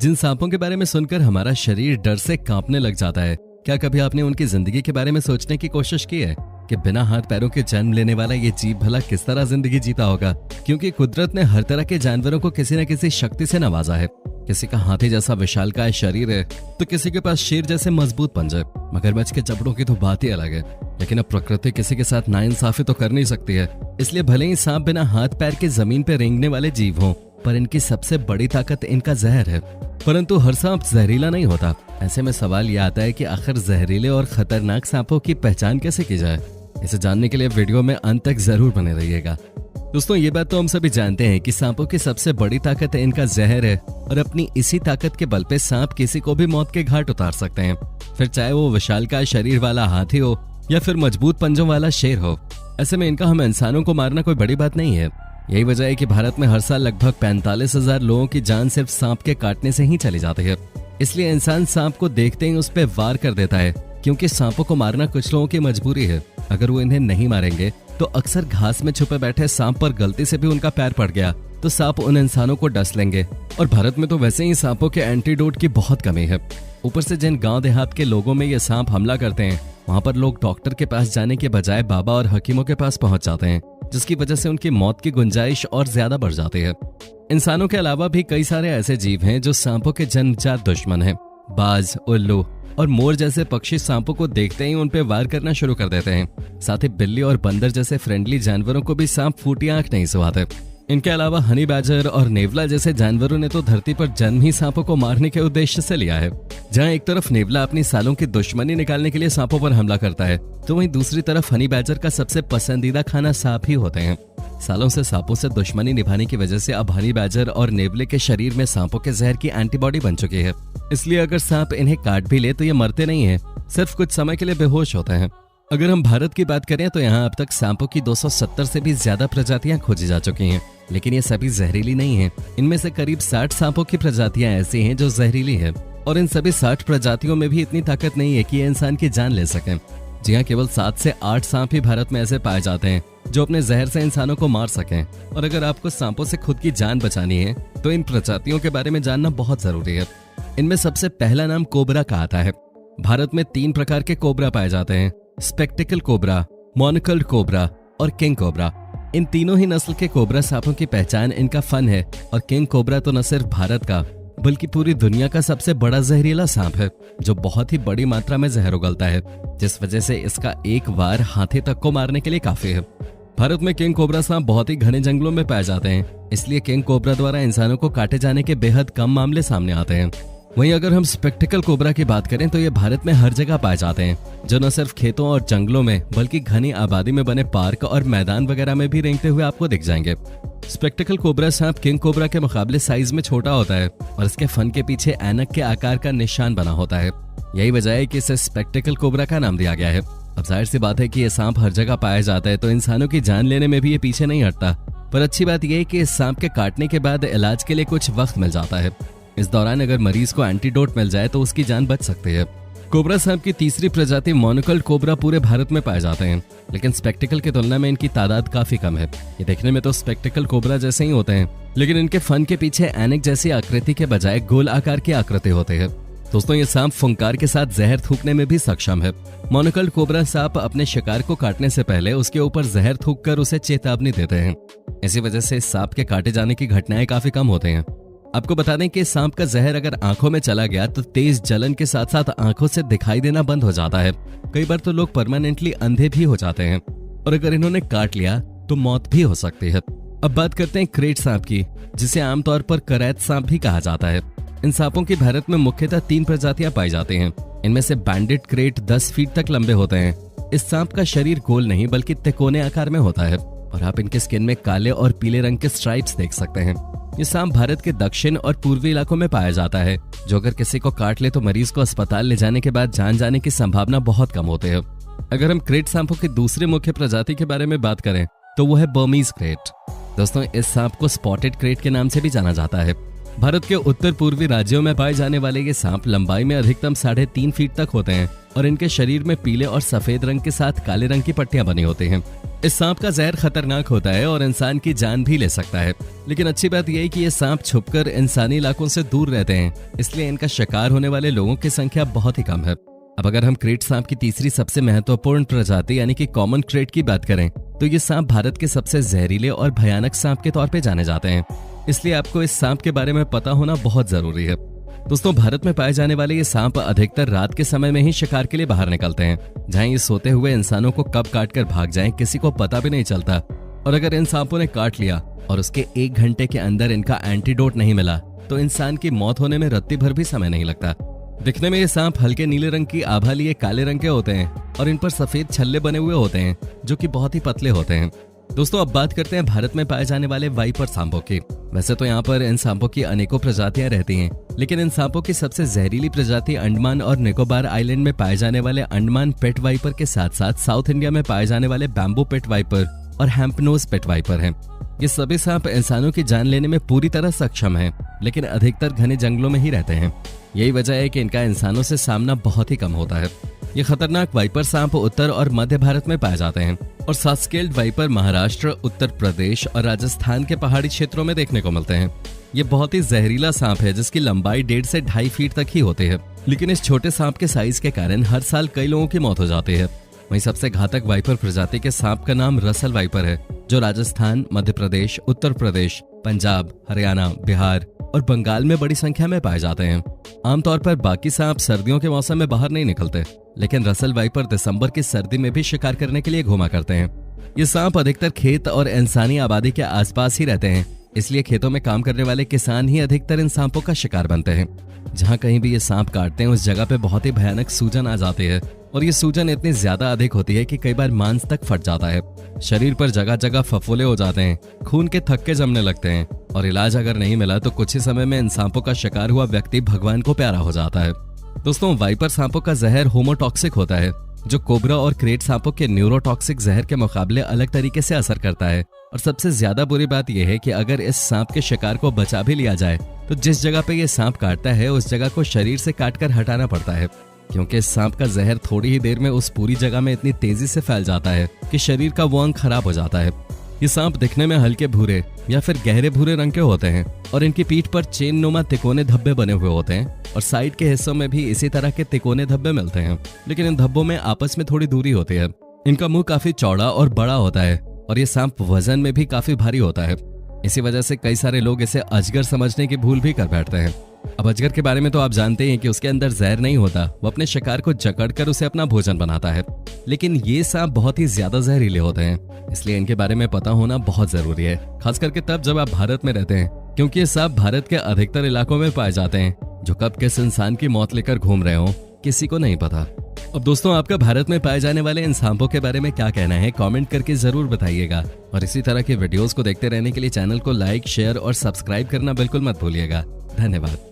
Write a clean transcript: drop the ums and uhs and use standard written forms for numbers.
जिन सांपों के बारे में सुनकर हमारा शरीर डर से कांपने लग जाता है, क्या कभी आपने उनकी जिंदगी के बारे में सोचने की कोशिश की है कि बिना हाथ पैरों के जन्म लेने वाला ये जीव भला किस तरह जिंदगी जीता होगा? क्योंकि कुदरत ने हर तरह के जानवरों को किसी न किसी शक्ति से नवाजा है। किसी का हाथी जैसा विशालकाय शरीर है तो किसी के पास शेर जैसे मजबूत पंजे। मगरमच्छ के जबड़ों की तो बात ही अलग है, लेकिन अब प्रकृति किसी के साथ नाइंसाफी तो कर नहीं सकती है। इसलिए भले ही सांप बिना हाथ पैर के जमीन पर रेंगने वाले जीव हों, पर इनकी सबसे बड़ी ताकत इनका जहर है। परंतु हर सांप जहरीला नहीं होता। ऐसे में सवाल यह आता है कि आखिर जहरीले और खतरनाक सांपों की पहचान कैसे की जाए? इसे जानने के लिए वीडियो में अंत तक जरूर बने रहिएगा। दोस्तों, ये बात तो हम सभी जानते हैं कि सांपों की सबसे बड़ी ताकत इनका जहर है और अपनी इसी ताकत के बल पे सांप किसी को भी मौत के घाट उतार सकते हैं, फिर चाहे वो विशालकाय शरीर वाला हाथी हो या फिर मजबूत पंजों वाला शेर हो। ऐसे में इनका हम इंसानों को मारना कोई बड़ी बात नहीं है। यही वजह है कि भारत में हर साल लगभग 45,000 लोगों की जान सिर्फ सांप के काटने से ही चली जाती है। इसलिए इंसान सांप को देखते ही उस पर वार कर देता है, क्योंकि सांपों को मारना कुछ लोगों की मजबूरी है। अगर वो इन्हें नहीं मारेंगे तो अक्सर घास में छुपे बैठे सांप पर गलती से भी उनका पैर पड़ गया तो सांप उन इंसानों को डस लेंगे। और भारत में तो वैसे ही सांपों के एंटीडोट की बहुत कमी है। ऊपर से जिन गांव देहात के लोगों में ये सांप हमला करते हैं, वहां पर लोग डॉक्टर के पास जाने के बजाय बाबा और हकीमों के पास पहुंच जाते हैं, जिसकी वजह से उनकी मौत की गुंजाइश और ज्यादा बढ़ जाती है। इंसानों के अलावा भी कई सारे ऐसे जीव हैं जो सांपों के जन्मजात दुश्मन हैं। बाज, उल्लू और मोर जैसे पक्षी सांपों को देखते ही उन पे वार करना शुरू कर देते हैं। साथ ही बिल्ली और बंदर जैसे फ्रेंडली जानवरों को भी सांप फूटी आंख नहीं सुहाते। इनके अलावा हनी बैजर और नेवला जैसे जानवरों ने तो धरती पर जन्म ही सांपों को मारने के उद्देश्य से लिया है। जहां एक तरफ नेवला अपनी सालों की दुश्मनी निकालने के लिए सांपों पर हमला करता है, तो वहीं दूसरी तरफ हनी बैजर का सबसे पसंदीदा खाना सांप ही होते हैं। सालों से सांपों से दुश्मनी निभाने की वजह से अब हनी बैजर और नेवले के शरीर में सांपों के जहर की एंटीबॉडी बन चुकी है। इसलिए अगर सांप इन्हें काट भी ले तो ये मरते नहीं है, सिर्फ कुछ समय के लिए बेहोश होते हैं। अगर हम भारत की बात करें तो यहाँ अब तक सांपों की 270 से भी ज्यादा प्रजातियां खोजी जा चुकी हैं, लेकिन ये सभी जहरीली नहीं हैं। इनमें से करीब 60 सांपों की प्रजातियां ऐसी हैं जो जहरीली है, और इन सभी 60 प्रजातियों में भी इतनी ताकत नहीं है कि ये इंसान की जान ले सकें। जी हाँ, केवल 7 से 8 सांप ही भारत में ऐसे पाए जाते हैं जो अपने जहर से इंसानों को मार सकें। और अगर आपको सांपों से खुद की जान बचानी है तो इन प्रजातियों के बारे में जानना बहुत जरूरी है। इनमें सबसे पहला नाम कोबरा का आता है। भारत में 3 प्रकार के कोबरा पाए जाते हैं: स्पेक्टिकल कोबरा, मोनोकल्ड कोबरा और किंग कोबरा। इन तीनों ही नस्ल के कोबरा सांपों की पहचान इनका फन है, और किंग कोबरा तो न सिर्फ भारत का बल्कि पूरी दुनिया का सबसे बड़ा जहरीला सांप है, जो बहुत ही बड़ी मात्रा में जहर उगलता है, जिस वजह से इसका एक वार हाथी तक को मारने के लिए काफी है। भारत में किंग कोबरा सांप बहुत ही घने जंगलों में पाए जाते हैं, इसलिए किंग कोबरा द्वारा इंसानों को काटे जाने के बेहद कम मामले सामने आते हैं। वहीं अगर हम स्पेक्टिकल कोबरा की बात करें तो ये भारत में हर जगह पाए जाते हैं, जो न सिर्फ खेतों और जंगलों में बल्कि घनी आबादी में बने पार्क और मैदान वगैरह में भी रेंगते हुए आपको दिख जाएंगे। स्पेक्टिकल कोबरा सांप किंग कोबरा के मुकाबले साइज में छोटा होता है और इसके फन के पीछे ऐनक के आकार का निशान बना होता है। यही वजह है कि इसे स्पेक्टिकल कोबरा का नाम दिया गया है। अब जाहिर सी बात है कि ये सांप हर जगह पाया जाता है, तो इंसानों की जान लेने में भी ये पीछे नहीं हटता। पर अच्छी बात यह है कि इस सांप के काटने के बाद इलाज के लिए कुछ वक्त मिल जाता है। इस दौरान अगर मरीज को एंटीडोट मिल जाए तो उसकी जान बच सकती है। कोबरा सांप की तीसरी प्रजाति मोनोकल्ड कोबरा पूरे भारत में पाए जाते हैं, लेकिन स्पेक्टिकल की तुलना में इनकी तादाद काफी कम है। ये देखने में तो स्पेक्टिकल कोबरा जैसे ही होते हैं, लेकिन इनके फन के पीछे ऐनक जैसी आकृति के बजाय गोल आकार की आकृति होती है। दोस्तों, ये सांप फुंकार के साथ जहर थूकने में भी सक्षम है। मोनोकल्ड कोबरा सांप अपने शिकार को काटने से पहले उसके ऊपर जहर थूककर उसे चेतावनी देते हैं। इसी वजह से सांप के काटे जाने की घटनाएं काफी कम होते हैं। आपको बता दें कि सांप का जहर अगर आंखों में चला गया तो तेज जलन के साथ साथ आंखों से दिखाई देना बंद हो जाता है। कई बार तो लोग परमानेंटली अंधे भी हो जाते हैं, और अगर इन्होंने काट लिया तो मौत भी हो सकती है। अब बात करते हैं क्रेट सांप की, जिसे आमतौर पर करैत सांप भी कहा जाता है। इन सांपों की भारत में मुख्यतः 3 प्रजातियां पाई जाती हैं। इनमें से बैंडेड क्रेट 10 फीट तक लंबे होते हैं। इस सांप का शरीर गोल नहीं बल्कि तिकोने आकार में होता है, और आप इनके स्किन में काले और पीले रंग के स्ट्राइप्स देख सकते हैं। ये सांप भारत के दक्षिण और पूर्वी इलाकों में पाया जाता है, जो अगर किसी को काट ले तो मरीज को अस्पताल ले जाने के बाद जान जाने की संभावना बहुत कम होती है। अगर हम क्रेट सांपों की दूसरी मुख्य प्रजाति के बारे में बात करें तो वो है बर्मीज क्रेट। दोस्तों, इस सांप को स्पॉटेड क्रेट के नाम से भी जाना जाता है। भारत के उत्तर पूर्वी राज्यों में पाए जाने वाले ये सांप लंबाई में अधिकतम 3.5 फीट तक होते हैं, और इनके शरीर में पीले और सफेद रंग के साथ काले रंग की पट्टियां बनी होती हैं। इस सांप का जहर खतरनाक होता है और इंसान की जान भी ले सकता है, लेकिन अच्छी बात यह है कि ये सांप छुपकर इंसानी इलाकों से दूर रहते हैं, इसलिए इनका शिकार होने वाले लोगों की संख्या बहुत ही कम है। अब अगर हम क्रेट सांप की तीसरी सबसे महत्वपूर्ण प्रजाति यानी कि कॉमन क्रेट की बात करें तो ये सांप भारत के सबसे जहरीले और भयानक सांप के तौर पे जाने जाते हैं, इसलिए आपको इस सांप के बारे में पता होना बहुत जरूरी है। दोस्तों, भारत में पाए जाने वाले ये सांप अधिकतर रात के समय में ही शिकार के लिए बाहर निकलते हैं, जहां ये सोते हुए इंसानों को कब काट कर भाग जाएं किसी को पता भी नहीं चलता। और अगर इन सांपों ने काट लिया और उसके 1 घंटे के अंदर इनका एंटीडोट नहीं मिला तो इंसान की मौत होने में रत्ती भर भी समय नहीं लगता। दिखने में ये सांप हल्के नीले रंग की आभा लिए काले रंग के होते हैं और इन पर सफेद छल्ले बने हुए होते हैं जो कि बहुत ही पतले होते हैं। दोस्तों, अब बात करते हैं भारत में पाए जाने वाले वाइपर सांपों की। वैसे तो यहाँ पर इन सांपों की अनेकों प्रजातियां रहती हैं, लेकिन इन सांपों की सबसे जहरीली प्रजाति अंडमान और निकोबार आइलैंड में पाए जाने वाले अंडमान पेट वाइपर के साथ साथ साउथ इंडिया में पाए जाने वाले बैम्बू पेट वाइपर और हैम्पनोज पेट वाइपर हैं। ये सभी सांप इंसानों की जान लेने में पूरी तरह सक्षम हैं, लेकिन अधिकतर घने जंगलों में ही रहते हैं। यही वजह है कि इनका इंसानों से सामना बहुत ही कम होता है। ये खतरनाक वाइपर सांप उत्तर और मध्य भारत में पाए जाते हैं और सास्केल्ड वाइपर महाराष्ट्र, उत्तर प्रदेश और राजस्थान के पहाड़ी क्षेत्रों में देखने को मिलते हैं। ये बहुत ही जहरीला सांप है जिसकी लंबाई 1.5 से 2.5 फीट तक ही होती है, लेकिन इस छोटे सांप के साइज के कारण हर साल कई लोगों की मौत हो जाती है। वहीं सबसे घातक वाइपर प्रजाति के सांप का नाम रसल वाइपर है, जो राजस्थान, मध्य प्रदेश, उत्तर प्रदेश, पंजाब, हरियाणा, बिहार और बंगाल में बड़ी संख्या में पाए जाते हैं। आमतौर पर बाकी सांप सर्दियों के मौसम में बाहर नहीं निकलते, लेकिन रसल वाइपर दिसंबर की सर्दी में भी शिकार करने के लिए घुमा करते हैं। ये सांप अधिकतर खेत और इंसानी आबादी के आसपास ही रहते हैं, इसलिए खेतों में काम करने वाले किसान ही अधिकतर इन सांपों का शिकार बनते हैं। जहाँ कहीं भी ये सांप काटते हैं उस जगह पे बहुत ही भयानक सूजन आ जाती है और ये सूजन इतनी ज्यादा अधिक होती है कि कई बार मांस तक फट जाता है। शरीर पर जगह जगह फफोले हो जाते हैं, खून के थक्के जमने लगते हैं और इलाज अगर नहीं मिला तो कुछ ही समय में इन सांपों का शिकार हुआ व्यक्ति भगवान को प्यारा हो जाता है। दोस्तों, वाइपर सांपों का जहर होमोटॉक्सिक होता है, जो कोबरा और क्रेट सांपों के न्यूरोटॉक्सिक जहर के मुकाबले अलग तरीके से असर करता है। और सबसे ज्यादा बुरी बात यह है कि अगर इस सांप के शिकार को बचा भी लिया जाए तो जिस जगह पे ये सांप काटता है उस जगह को शरीर से काटकर हटाना पड़ता है, क्योंकि इस सांप का जहर थोड़ी ही देर में उस पूरी जगह में इतनी तेजी से फैल जाता है कि शरीर का वो अंग खराब हो जाता है। ये सांप दिखने में हल्के भूरे या फिर गहरे भूरे रंग के होते हैं और इनकी पीठ पर चेन नुमा तिकोने धब्बे बने हुए होते हैं और साइड के हिस्सों में भी इसी तरह के तिकोने धब्बे मिलते हैं, लेकिन इन धब्बों में आपस में थोड़ी दूरी होती है। इनका मुंह काफी चौड़ा और बड़ा होता है और ये सांप वजन में भी काफी भारी होता है। इसी वजह से कई सारे लोग इसे अजगर समझने की भूल भी कर बैठते हैं। अब अजगर के बारे में तो आप जानते हैं कि उसके अंदर जहर नहीं होता, वो अपने शिकार को जकड़कर उसे अपना भोजन बनाता है, लेकिन ये सांप बहुत ही ज्यादा जहरीले होते हैं, इसलिए इनके बारे में पता होना बहुत जरूरी है, खास करके तब जब आप भारत में रहते हैं, क्योंकि ये सांप भारत के अधिकतर इलाकों में पाए जाते हैं। जो कब किस इंसान की मौत लेकर घूम रहे हो किसी को नहीं पता। अब दोस्तों, आपका भारत में पाए जाने वाले इन सांपों के बारे में क्या कहना है कमेंट करके जरूर बताइएगा और इसी तरह के वीडियोस को देखते रहने के लिए चैनल को लाइक, शेयर और सब्सक्राइब करना बिल्कुल मत भूलिएगा। धन्यवाद।